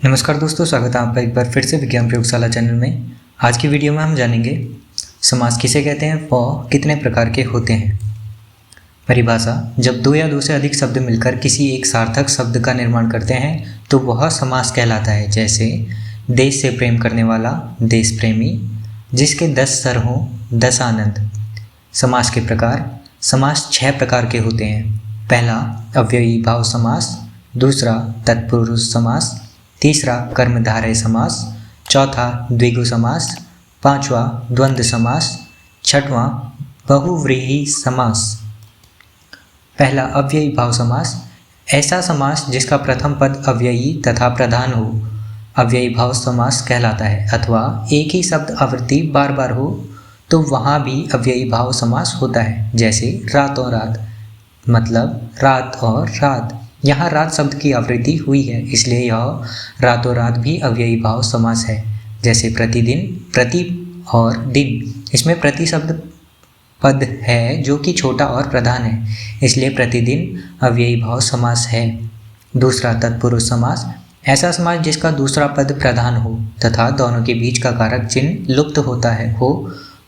नमस्कार दोस्तों, स्वागत है आपका एक बार फिर से विज्ञान प्रयोगशाला चैनल में। आज की वीडियो में हम जानेंगे समास किसे कहते हैं, वह कितने प्रकार के होते हैं। परिभाषा: जब दो या दो से अधिक शब्द मिलकर किसी एक सार्थक शब्द का निर्माण करते हैं तो वह समास कहलाता है। जैसे देश से प्रेम करने वाला, देश प्रेमी। जिसके 10 सर हों, 10 आनंद। समास के प्रकार: समास 6 प्रकार के होते हैं। पहला अव्ययी भाव समास, दूसरा तत्पुरुष समास, तीसरा कर्मधारय समास, चौथा द्विगु समास, पांचवा द्वंद्व समास, छठवां बहुव्रीहि समास। पहला अव्ययी भाव समास: ऐसा समास जिसका प्रथम पद अव्ययी तथा प्रधान हो अव्ययी भाव समास कहलाता है, अथवा एक ही शब्द आवृत्ति बार बार हो तो वहाँ भी अव्ययी भाव समास होता है। जैसे रातों रात, मतलब रात और रात। यहाँ रात शब्द की आवृत्ति हुई है, इसलिए यह रातों रात भी अव्ययी भाव समास है। जैसे प्रतिदिन, प्रति और दिन, इसमें प्रति शब्द पद है जो कि छोटा और प्रधान है, इसलिए प्रतिदिन अव्ययी भाव समास है। दूसरा तत्पुरुष समास: ऐसा समास जिसका दूसरा पद प्रधान हो तथा दोनों के बीच का कारक चिन्ह लुप्त होता है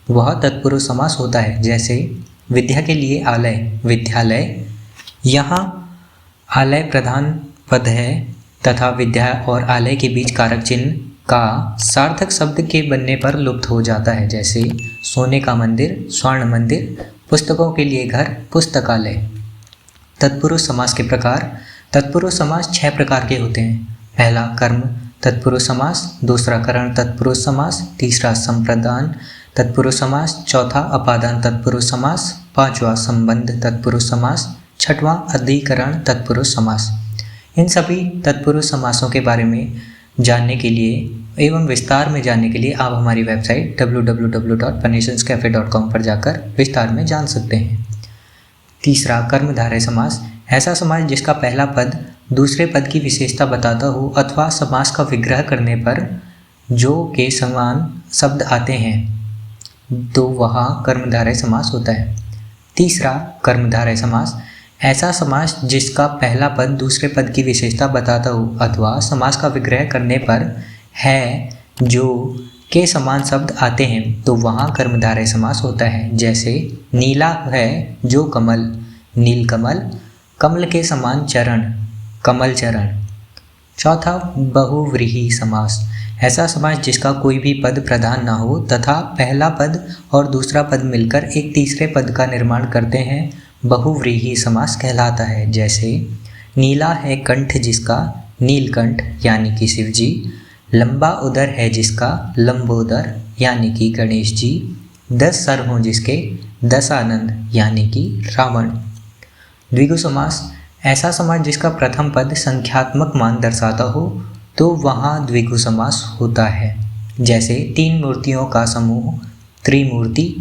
वह तत्पुरुष समास होता है। जैसे विद्या के लिए आलय, विद्यालय। यहाँ आलय प्रधान पद है तथा विद्या और आलय के बीच कारक चिन्ह का सार्थक शब्द के बनने पर लुप्त हो जाता है। जैसे सोने का मंदिर, स्वर्ण मंदिर। पुस्तकों के लिए घर, पुस्तकालय। तत्पुरुष समास के प्रकार: तत्पुरुष समास 6 प्रकार के होते हैं। पहला कर्म तत्पुरुष समास, दूसरा करण तत्पुरुष समास, तीसरा संप्रदान तत्पुरुष समास, चौथा अपादान तत्पुरुष समास, पांचवा संबंध तत्पुरुष समास, छठवां अधिकरण तत्पुरुष समास। इन सभी तत्पुरुष समासों के बारे में जानने के लिए एवं विस्तार में जानने के लिए आप हमारी वेबसाइट www.pernationscafe.com पर जाकर विस्तार में जान सकते हैं। तीसरा कर्मधारय समास: ऐसा समास जिसका पहला पद दूसरे पद की विशेषता बताता हो अथवा समास का विग्रह करने पर जो के समान शब्द आते हैं तो वह कर्मधारय समास होता है। तीसरा कर्मधारय समास: ऐसा समास जिसका पहला पद दूसरे पद की विशेषता बताता हो अथवा समास का विग्रह करने पर है जो के समान शब्द आते हैं तो वहाँ कर्मधारय समास होता है। जैसे नीला है जो कमल, नीलकमल। कमल के समान चरण, कमल चरण। चौथा बहुव्रीहि समास: ऐसा समास जिसका कोई भी पद प्रधान न हो तथा पहला पद और दूसरा पद मिलकर एक तीसरे पद का निर्माण करते हैं बहुव्रीहि समास कहलाता है। जैसे नीला है कंठ जिसका, नीलकंठ यानी कि शिव जी। लंबा उदर है जिसका, लंबोदर यानी कि गणेश जी। 10 सर हों जिसके, 10 आनंद यानी कि रावण। द्विगु समास: ऐसा समास जिसका प्रथम पद संख्यात्मक मान दर्शाता हो तो वहाँ द्विगु समास होता है। जैसे 3 मूर्तियों का समूह, त्रिमूर्ति।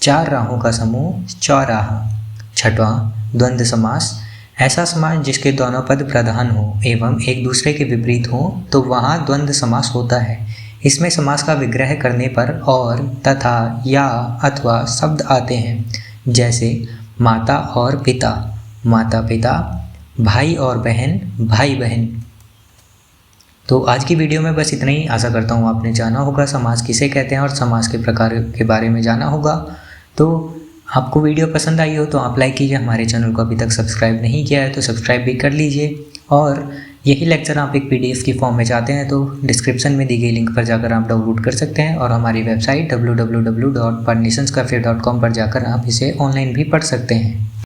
4 राहों का समूह, चौराहा। छठवां द्वंद्व समास: ऐसा समास जिसके दोनों पद प्रधान हो एवं एक दूसरे के विपरीत हो तो वहाँ द्वंद्व समास होता है। इसमें समास का विग्रह करने पर और, तथा, या, अथवा शब्द आते हैं। जैसे माता और पिता, माता पिता। भाई और बहन, भाई बहन। तो आज की वीडियो में बस इतना ही। आशा करता हूँ आपने जाना होगा समास किसे कहते हैं और समास के प्रकार के बारे में जाना होगा। तो आपको वीडियो पसंद आई हो तो आप लाइक कीजिए। हमारे चैनल को अभी तक सब्सक्राइब नहीं किया है तो सब्सक्राइब भी कर लीजिए। और यही लेक्चर आप एक PDF की फॉर्म में चाहते हैं तो डिस्क्रिप्शन में दी गई लिंक पर जाकर आप डाउनलोड कर सकते हैं और हमारी वेबसाइट www.pernationscafe.com पर जाकर आप इसे ऑनलाइन भी पढ़ सकते हैं।